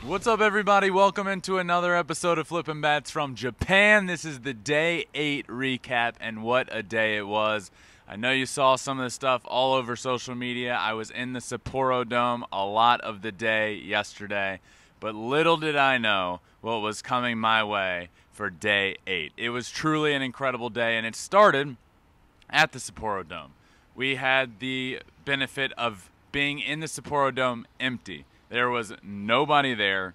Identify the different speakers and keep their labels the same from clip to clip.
Speaker 1: What's up, everybody? Welcome into another episode of Flippin Bats from Japan. This is the Day 8 recap, and what a day it was. I know you saw some of the stuff all over social media. I was in the Sapporo Dome a lot of the day yesterday, but little did I know what was coming my way for Day 8. It was truly an incredible day, and it started at the Sapporo Dome. We had the benefit of being in the Sapporo Dome empty. There was nobody there.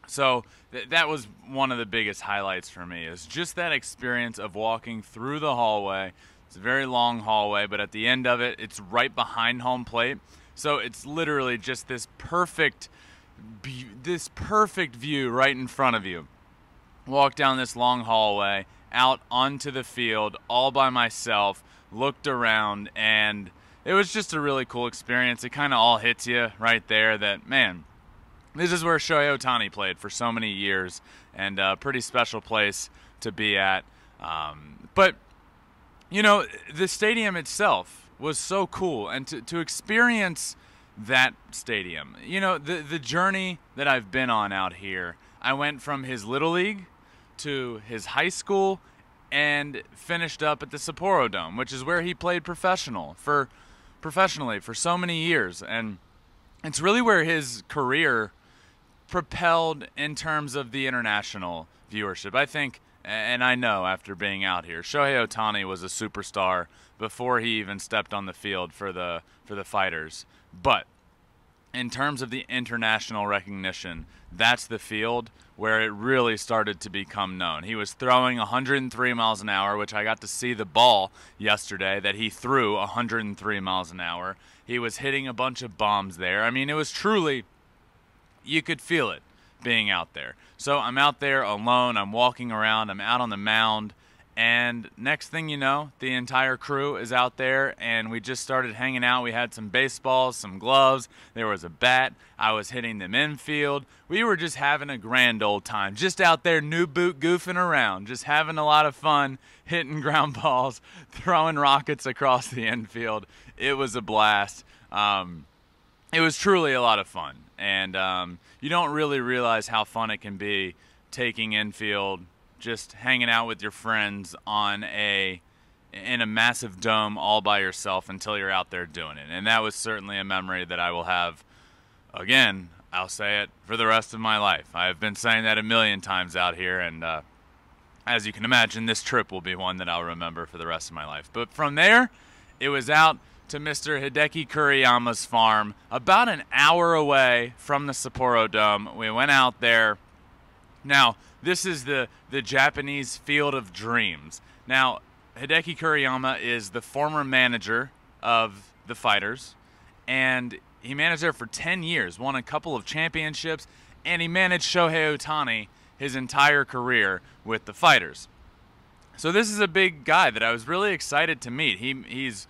Speaker 1: So that was one of the biggest highlights for me, is just that experience of walking through the hallway. It's a very long hallway, but at the end of it, it's right behind home plate. So it's literally just this perfect view right in front of you. Walk down this long hallway, out onto the field, all by myself, looked around, and it was just a really cool experience. It kind of all hits you right there that, man, this is where Shohei Ohtani played for so many years, and a pretty special place to be at. But, you know, the stadium itself was so cool, and to experience that stadium, you know, the journey that I've been on out here, I went from his Little League to his high school and finished up at the Sapporo Dome, which is where he played professionally for so many years. And it's really where his career propelled in terms of the international viewership. I think, and I know after being out here, Shohei Ohtani was a superstar before he even stepped on the field for the Fighters. But in terms of the international recognition, that's the field where it really started to become known. He was throwing 103 miles an hour, which I got to see the ball yesterday that he threw 103 miles an hour. He was hitting a bunch of bombs there. I mean, it was truly, you could feel it being out there. So I'm out there alone. I'm walking around. I'm out on the mound. And next thing you know, the entire crew is out there, and we just started hanging out. We had some baseballs, some gloves. There was a bat. I was hitting them infield. We were just having a grand old time, just out there new boot goofing around, just having a lot of fun, hitting ground balls, throwing rockets across the infield. It was a blast. It was truly a lot of fun, and you don't really realize how fun it can be taking infield, just hanging out with your friends in a massive dome all by yourself until you're out there doing it. And that was certainly a memory that I will have, again, I'll say it, for the rest of my life. I've been saying that a million times out here, and as you can imagine, this trip will be one that I'll remember for the rest of my life. But from there, it was out to Mr. Hideki Kuriyama's farm, about an hour away from the Sapporo Dome. We went out there. Now, this is the Japanese Field of Dreams. Now, Hideki Kuriyama is the former manager of the Fighters, and he managed there for 10 years, won a couple of championships, and he managed Shohei Ohtani his entire career with the Fighters. So this is a big guy that I was really excited to meet. He's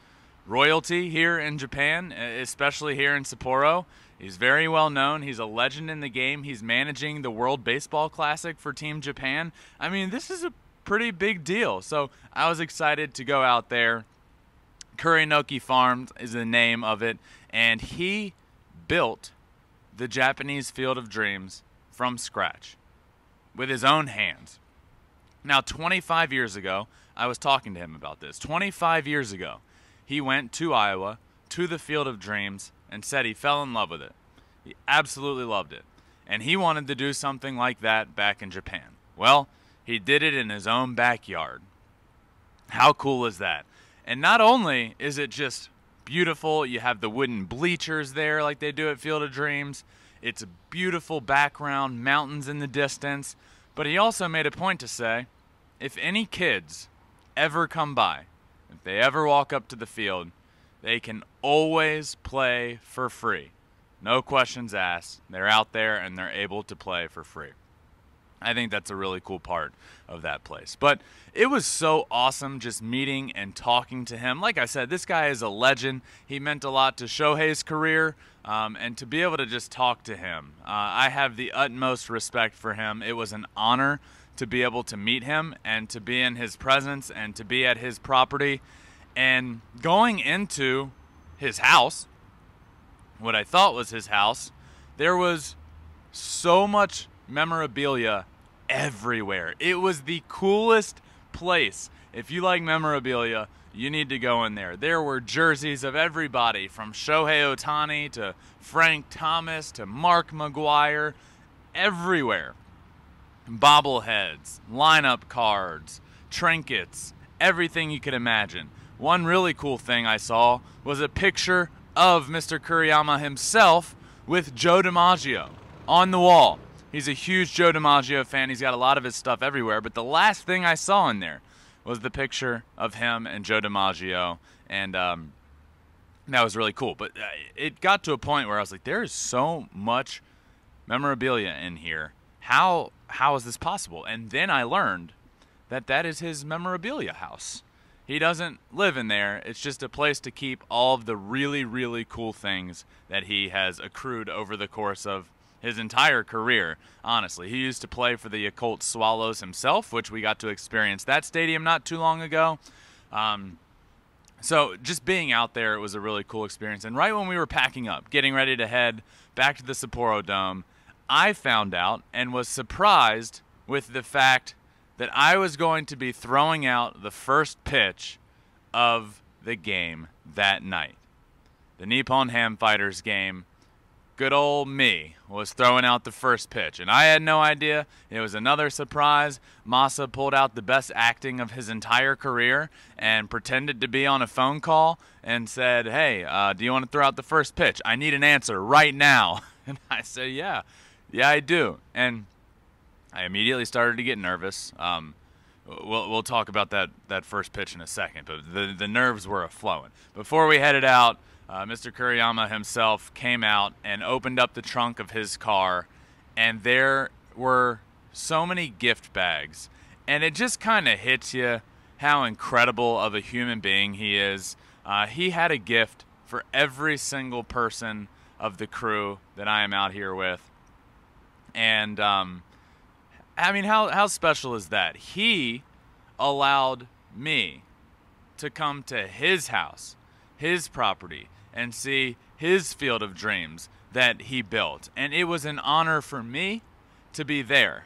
Speaker 1: royalty here in Japan, especially here in Sapporo. He's very well known. He's a legend in the game. He's managing the World Baseball Classic for Team Japan. I mean, this is a pretty big deal. So I was excited to go out there. Kurinoki Farms is the name of it. And he built the Japanese Field of Dreams from scratch with his own hands. Now, 25 years ago, I was talking to him about this. 25 years ago, he went to Iowa, to the Field of Dreams, and said he fell in love with it. He absolutely loved it. And he wanted to do something like that back in Japan. Well, he did it in his own backyard. How cool is that? And not only is it just beautiful, you have the wooden bleachers there like they do at Field of Dreams. It's a beautiful background, mountains in the distance. But he also made a point to say, if any kids ever come by, if they ever walk up to the field, they can always play for free. No questions asked. They're out there and they're able to play for free. I think that's a really cool part of that place. But it was so awesome just meeting and talking to him. Like I said, this guy is a legend. He meant a lot to Shohei's career, and to be able to just talk to him, I have the utmost respect for him. It was an honor to be able to meet him and to be in his presence and to be at his property. And going into his house, what I thought was his house, there was so much memorabilia everywhere. It was the coolest place. If you like memorabilia, you need to go in there. There were jerseys of everybody from Shohei Ohtani to Frank Thomas to Mark McGuire, everywhere. Bobbleheads, lineup cards, trinkets, everything you could imagine. One really cool thing I saw was a picture of Mr. Kuriyama himself with Joe DiMaggio on the wall. He's a huge Joe DiMaggio fan. He's got a lot of his stuff everywhere, but the last thing I saw in there was the picture of him and Joe DiMaggio, and that was really cool. But it got to a point where I was like, there is so much memorabilia in here. How is this possible? And then I learned that that is his memorabilia house. He doesn't live in there. It's just a place to keep all of the really, really cool things that he has accrued over the course of his entire career, honestly. He used to play for the Yakult Swallows himself, which we got to experience that stadium not too long ago. So just being out there, it was a really cool experience. And right when we were packing up, getting ready to head back to the Sapporo Dome, I found out and was surprised with the fact that I was going to be throwing out the first pitch of the game that night. The Nippon-Ham Fighters game, good old me was throwing out the first pitch, and I had no idea. It was another surprise. Masa pulled out the best acting of his entire career and pretended to be on a phone call and said, hey, do you want to throw out the first pitch? I need an answer right now. And I said, yeah, I do. And I immediately started to get nervous. We'll talk about that first pitch in a second, but the nerves were a-flowing. Before we headed out, Mr. Kuriyama himself came out and opened up the trunk of his car, and there were so many gift bags. And it just kind of hits you how incredible of a human being he is. He had a gift for every single person of the crew that I am out here with. And, I mean, how special is that? He allowed me to come to his house, his property, and see his field of dreams that he built. And it was an honor for me to be there.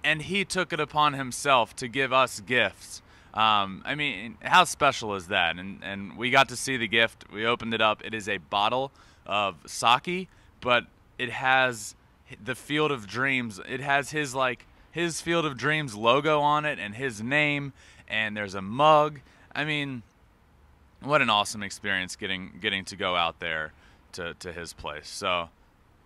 Speaker 1: And he took it upon himself to give us gifts. I mean, how special is that? And we got to see the gift. We opened it up. It is a bottle of sake, but it has the Field of Dreams. It has his Field of Dreams logo on it and his name, and there's a mug. I mean, what an awesome experience getting to go out there to his place. So,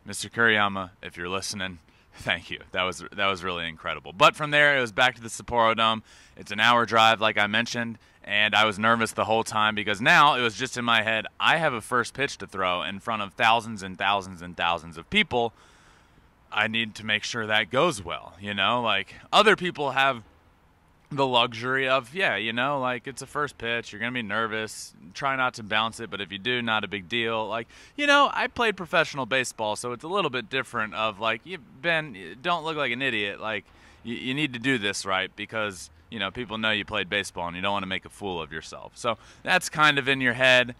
Speaker 1: Mr. Kuriyama, if you're listening, thank you. That was really incredible. But from there, it was back to the Sapporo Dome. It's an hour drive, like I mentioned, and I was nervous the whole time because now it was just in my head, I have a first pitch to throw in front of thousands and thousands and thousands of people. I need to make sure that goes well, you know? Like, other people have the luxury of, yeah, you know, like, it's a first pitch, you're going to be nervous, try not to bounce it, but if you do, not a big deal. Like, you know, I played professional baseball, so it's a little bit different of, like, Ben, don't look like an idiot. Like, you need to do this right because, you know, people know you played baseball and you don't want to make a fool of yourself. So that's kind of in your head.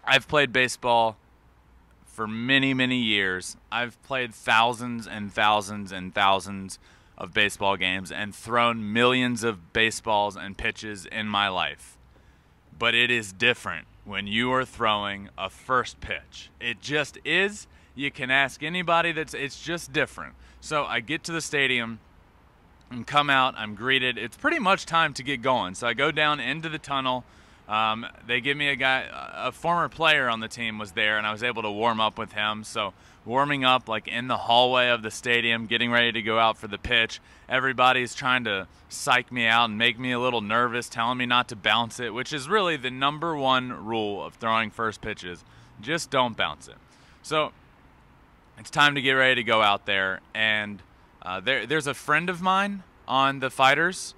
Speaker 1: I've played baseball for many, many years. I've played thousands and thousands and thousands of baseball games and thrown millions of baseballs and pitches in my life. But it is different when you are throwing a first pitch. It just is. You can ask anybody it's just different. So I get to the stadium and come out, I'm greeted. It's pretty much time to get going. So I go down into the tunnel. They give me a former player on the team was there, and I was able to warm up with him. So warming up like in the hallway of the stadium, getting ready to go out for the pitch. Everybody's trying to psych me out and make me a little nervous, telling me not to bounce it, which is really the #1 rule of throwing first pitches. Just don't bounce it. So it's time to get ready to go out there, and there's a friend of mine on the Fighters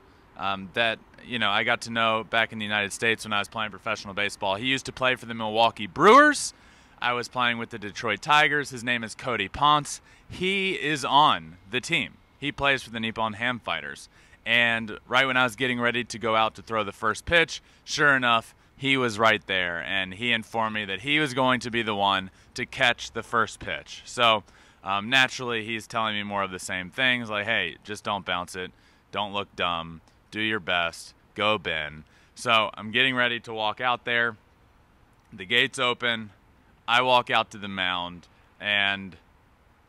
Speaker 1: that, you know, I got to know back in the United States when I was playing professional baseball. He used to play for the Milwaukee Brewers. I was playing with the Detroit Tigers. His name is Cody Ponce. He is on the team. He plays for the Nippon-Ham Fighters. And right when I was getting ready to go out to throw the first pitch, sure enough, he was right there. And he informed me that he was going to be the one to catch the first pitch. So Naturally, he's telling me more of the same things, like, hey, just don't bounce it, don't look dumb, do your best, go Ben. So I'm getting ready to walk out there. The gates open. I walk out to the mound, and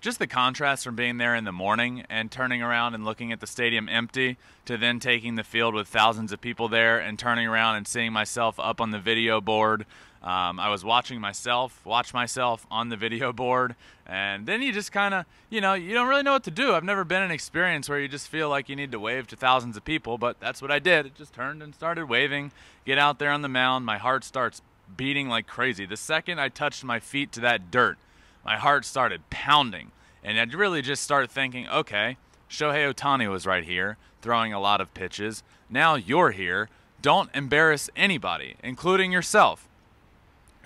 Speaker 1: just the contrast from being there in the morning and turning around and looking at the stadium empty to then taking the field with thousands of people there and turning around and seeing myself up on the video board. I was watching myself watch myself on the video board, and then you just kind of, you don't really know what to do. I've never been in an experience where you just feel like you need to wave to thousands of people, but that's what I did. It just turned and started waving, get out there on the mound. My heart starts beating like crazy. The second I touched my feet to that dirt, my heart started pounding, and I'd really just start thinking, okay, Shohei Ohtani was right here, throwing a lot of pitches. Now you're here. Don't embarrass anybody, including yourself.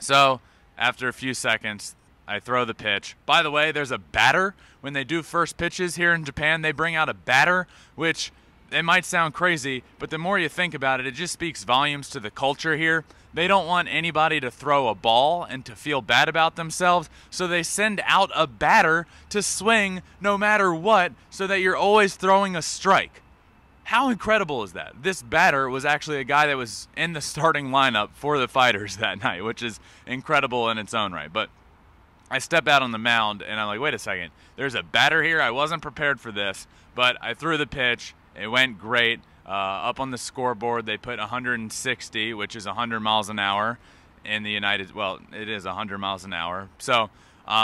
Speaker 1: So, after a few seconds, I throw the pitch. By the way, there's a batter. When they do first pitches here in Japan, they bring out a batter, which it might sound crazy, but the more you think about it, it just speaks volumes to the culture here. They don't want anybody to throw a ball and to feel bad about themselves, so they send out a batter to swing no matter what, so that you're always throwing a strike. How incredible is that? This batter was actually a guy that was in the starting lineup for the Fighters that night, which is incredible in its own right. But I step out on the mound, and I'm like, wait a second. There's a batter here? I wasn't prepared for this, but I threw the pitch. It went great. Up on the scoreboard, they put 160, which is 100 miles an hour in the it is 100 miles an hour. So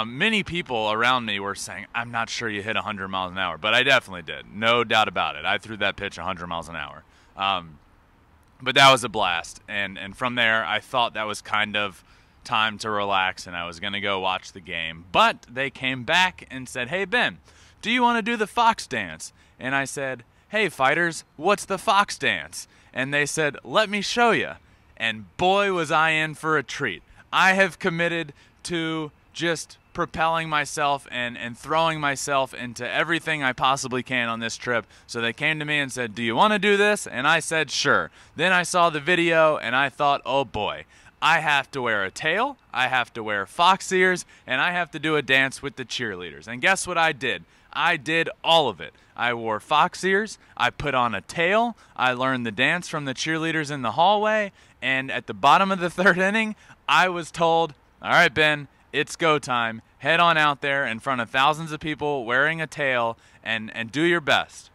Speaker 1: many people around me were saying, I'm not sure you hit 100 miles an hour, but I definitely did. No doubt about it. I threw that pitch 100 miles an hour. But that was a blast. And from there, I thought that was kind of time to relax, and I was going to go watch the game. But they came back and said, hey, Ben, do you want to do the fox dance? And I said, hey, Fighters, what's the fox dance? And they said, let me show you. And boy, was I in for a treat. I have committed to just propelling myself and throwing myself into everything I possibly can on this trip. So they came to me and said, do you want to do this? And I said, sure. Then I saw the video and I thought, oh boy, I have to wear a tail, I have to wear fox ears, and I have to do a dance with the cheerleaders. And guess what I did? I did all of it. I wore fox ears, I put on a tail, I learned the dance from the cheerleaders in the hallway, and at the bottom of the third inning, I was told, all right, Ben, it's go time. Head on out there in front of thousands of people wearing a tail and do your best.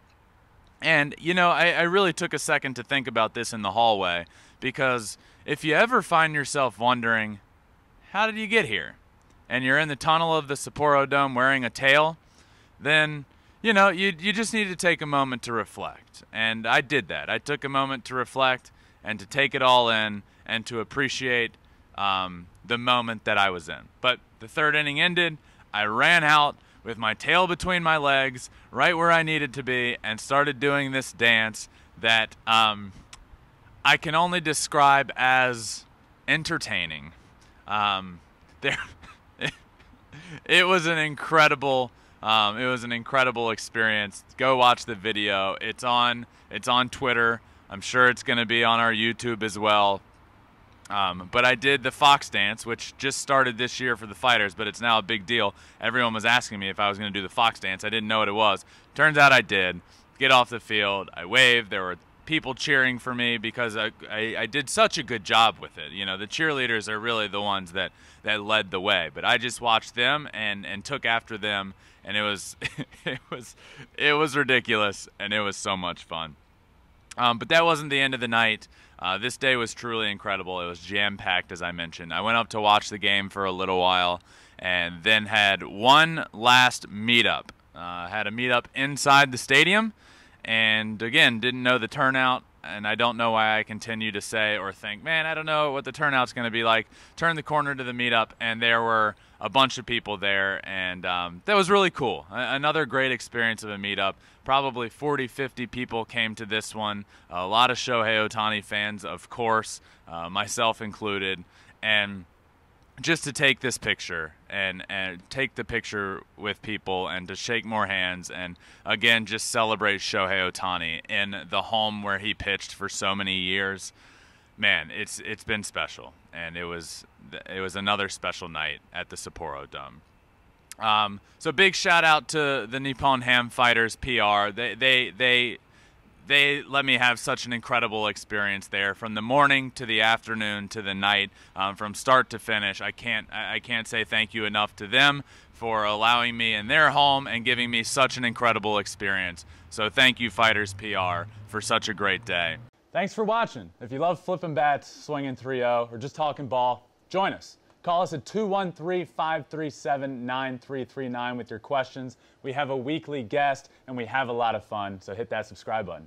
Speaker 1: And, I really took a second to think about this in the hallway, because if you ever find yourself wondering, how did you get here? And you're in the tunnel of the Sapporo Dome wearing a tail, then, you just need to take a moment to reflect. And I did that. I took a moment to reflect and to take it all in and to appreciate the moment that I was in. But the third inning ended. I ran out with my tail between my legs, right where I needed to be, and started doing this dance that I can only describe as entertaining. It was an incredible experience. Go watch the video. It's on Twitter. I'm sure it's going to be on our YouTube as well. But I did the fox dance, which just started this year for the Fighters, but it's now a big deal. Everyone was asking me if I was going to do the fox dance. I didn't know what it was. Turns out I did. Get off the field. I waved. There were people cheering for me because I did such a good job with it. The cheerleaders are really the ones that led the way, but I just watched them and took after them, and it was it was ridiculous, and it was so much fun. But that wasn't the end of the night. This day was truly incredible. It was jam-packed, as I mentioned. I went up to watch the game for a little while and then had one last meetup. Had a meetup inside the stadium, and again, didn't know the turnout, and I don't know why I continue to say or think, man, I don't know what the turnout's going to be like. Turned the corner to the meetup, and there were a bunch of people there, and that was really cool. Another great experience of a meetup. Probably 40, 50 people came to this one. A lot of Shohei Ohtani fans, of course, myself included, and just to take this picture and take the picture with people and to shake more hands and, again, just celebrate Shohei Ohtani in the home where he pitched for so many years. Man, it's been special, and it was another special night at the Sapporo Dome. So big shout out to the Nippon-Ham Fighters PR. They let me have such an incredible experience there, from the morning to the afternoon to the night, from start to finish. I can't say thank you enough to them for allowing me in their home and giving me such an incredible experience. So thank you, Fighters PR, for such a great day.
Speaker 2: Thanks for watching. If you love flipping bats, swinging 3-0, or just talking ball, join us. Call us at 213-537-9339 with your questions. We have a weekly guest, and we have a lot of fun, so hit that subscribe button.